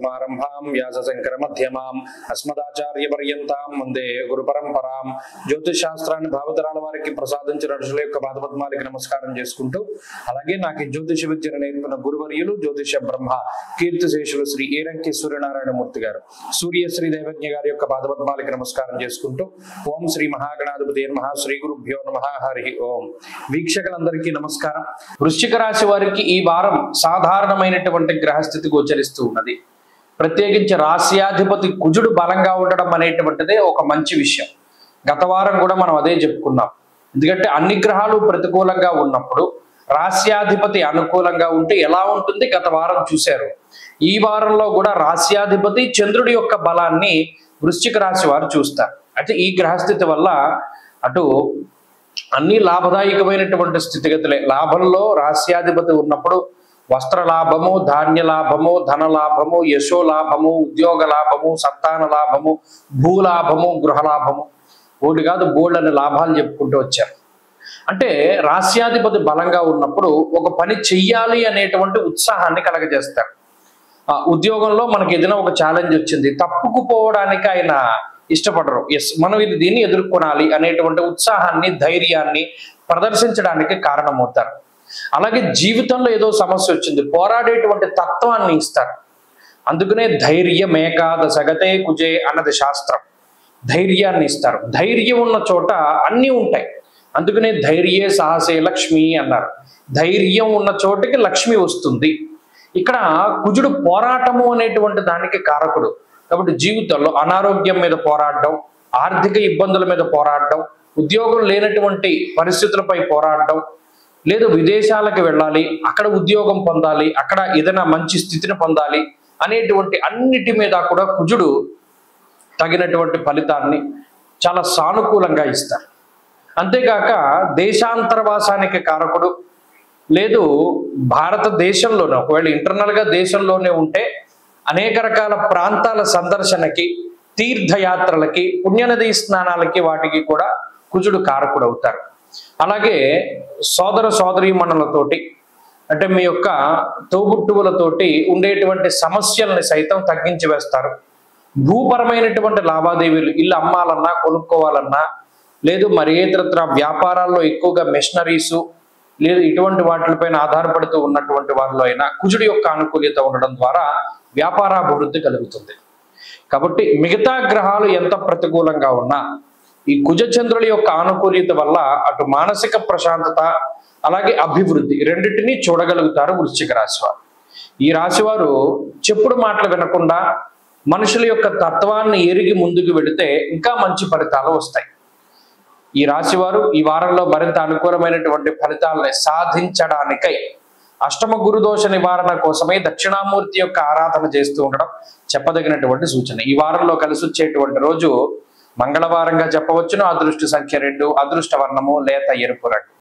समारंभां व्यासशंकर मध्यमां अस्मदाचार्य पर्यंतां वंदे गुरु परंपरां ज्योतिष శాస్త్రాన్ని భావతరాల వారికి ప్రసాదించిన ఋషుల యొక్క పాదపద్మాలకు నమస్కారం చేసుకుంటూ అలాగే నాకు జ్యోతిష విద్యను నేర్పిన గురువర్యులు జ్యోతిష బ్రహ్మ కీర్తిశేషులు శ్రీ ఏరంకి సూర్యనారాయణ మూర్తి గారు సూర్యశ్రీ దేవజ్ఞ గారి యొక్క పాదపద్మాలకు నమస్కారం చేసుకుంటూ ఓం శ్రీ మహాగణాధిపతి నమః శ్రీ గురుభ్యో నమః హరి ఓం. వీక్షకులందరికీ నమస్కారం. వృశ్చిక రాశి వారికి ఈ వారం సాధారణమైనటువంటి గ్రహస్థితి గోచరిస్తూ ఉన్నది. ప్రత్యేకించి రాశ్యాధిపతి కుజుడు బలంగా ఉండడం అనేటువంటిదే ఒక మంచి విషయం. గత వారం కూడా మనం అదే చెప్పుకున్నాం. ఎందుకంటే అన్ని గ్రహాలు ప్రతికూలంగా ఉన్నప్పుడు రాశ్యాధిపతి అనుకూలంగా ఉంటే ఎలా ఉంటుంది గత వారం చూశారు. ఈ వారంలో కూడా రాశ్యాధిపతి చంద్రుడి యొక్క బలాన్ని వృశ్చిక రాశి వారు చూస్తారు. అయితే ఈ గ్రహస్థితి వల్ల అటు అన్ని లాభదాయకమైనటువంటి స్థితిగతులే. లాభంలో రాశ్యాధిపతి ఉన్నప్పుడు వస్త్ర లాభము, ధాన్య లాభము, ధన లాభము, యశో లాభము, ఉద్యోగ లాభము, సంతాన లాభము, భూలాభము, గృహ లాభము, ఓటి కాదు బోల్డ్ లాభాలు చెప్పుకుంటూ వచ్చారు. అంటే రాశ్యాధిపతి బలంగా ఉన్నప్పుడు ఒక పని చెయ్యాలి అనేటువంటి ఉత్సాహాన్ని కలగజేస్తారు. ఉద్యోగంలో మనకి ఏదైనా ఒక ఛాలెంజ్ వచ్చింది, తప్పుకుపోవడానికి ఆయన ఇష్టపడరు. మనం దీన్ని ఎదుర్కొనాలి అనేటువంటి ఉత్సాహాన్ని, ధైర్యాన్ని ప్రదర్శించడానికి కారణమవుతారు. అలాగే జీవితంలో ఏదో సమస్య వచ్చింది, పోరాడేటువంటి తత్వాన్ని ఇస్తారు. అందుకనే ధైర్యమేకాదశగతే కుజే అన్నది శాస్త్రం. ధైర్యాన్ని ఇస్తారు. ధైర్యం ఉన్న చోట అన్నీ ఉంటాయి. అందుకనే ధైర్యే సాహసే లక్ష్మి అన్నారు. ధైర్యం ఉన్న చోటికి లక్ష్మి వస్తుంది. ఇక్కడ కుజుడు పోరాటము అనేటువంటి దానికి కారకుడు. కాబట్టి జీవితంలో అనారోగ్యం మీద పోరాడడం, ఆర్థిక ఇబ్బందుల మీద పోరాడడం, ఉద్యోగం లేనటువంటి పరిస్థితులపై పోరాడడం, లేదు విదేశాలకు వెళ్ళాలి, అక్కడ ఉద్యోగం పొందాలి, అక్కడ ఏదైనా మంచి స్థితిని పొందాలి అనేటువంటి అన్నిటి మీద కూడా కుజుడు తగినటువంటి ఫలితాన్ని చాలా సానుకూలంగా ఇస్తారు. అంతేకాక దేశాంతరవాసానికి కారకుడు. లేదు భారతదేశంలోనే ఒకవేళ ఇంటర్నల్గా దేశంలోనే ఉంటే అనేక రకాల ప్రాంతాల సందర్శనకి, తీర్థయాత్రలకి, పుణ్యనదీ స్నానాలకి వాటికి కూడా కుజుడు కారకుడు అవుతారు. అలాగే సోదర సోదరీమణులతోటి అంటే మీ యొక్క తోబుట్టువులతోటి ఉండేటువంటి సమస్యల్ని సైతం తగ్గించి వేస్తారు. భూపరమైనటువంటి లావాదేవీలు, ఇల్లు అమ్మాలన్నా కొనుక్కోవాలన్నా, లేదు మరి ఇతరత్ర వ్యాపారాల్లో ఎక్కువగా మెషినరీసు లేదు ఇటువంటి వాటిపైన ఆధారపడుతూ ఉన్నటువంటి వారిలో అయినా కుజుడి యొక్క అనుకూల్యత ఉండడం ద్వారా వ్యాపారాభివృద్ధి కలుగుతుంది. కాబట్టి మిగతా గ్రహాలు ఎంత ప్రతికూలంగా ఉన్నా ఈ కుజచంద్రుల యొక్క ఆనుకూల్యత వల్ల అటు మానసిక ప్రశాంతత అలాగే అభివృద్ధి రెండింటినీ చూడగలుగుతారు వృశ్చిక రాశి వారు. ఈ రాశివారు చెప్పుడు మాటలు వినకుండా మనుషుల యొక్క తత్వాన్ని ఎరిగి ముందుకు వెళితే ఇంకా మంచి ఫలితాలు వస్తాయి. ఈ రాశివారు ఈ వారంలో మరింత అనుకూలమైనటువంటి ఫలితాలని సాధించడానికై అష్టమ గురుదోష నివారణ కోసమే దక్షిణామూర్తి యొక్క ఆరాధన చేస్తూ ఉండడం చెప్పదగినటువంటి సూచన. ఈ వారంలో కలిసి వచ్చేటువంటి రోజు మంగళవారంగా చెప్పవచ్చును. అదృష్ట సంఖ్య 2, అదృష్ట వర్ణము లేత ఎరుపు రంగు.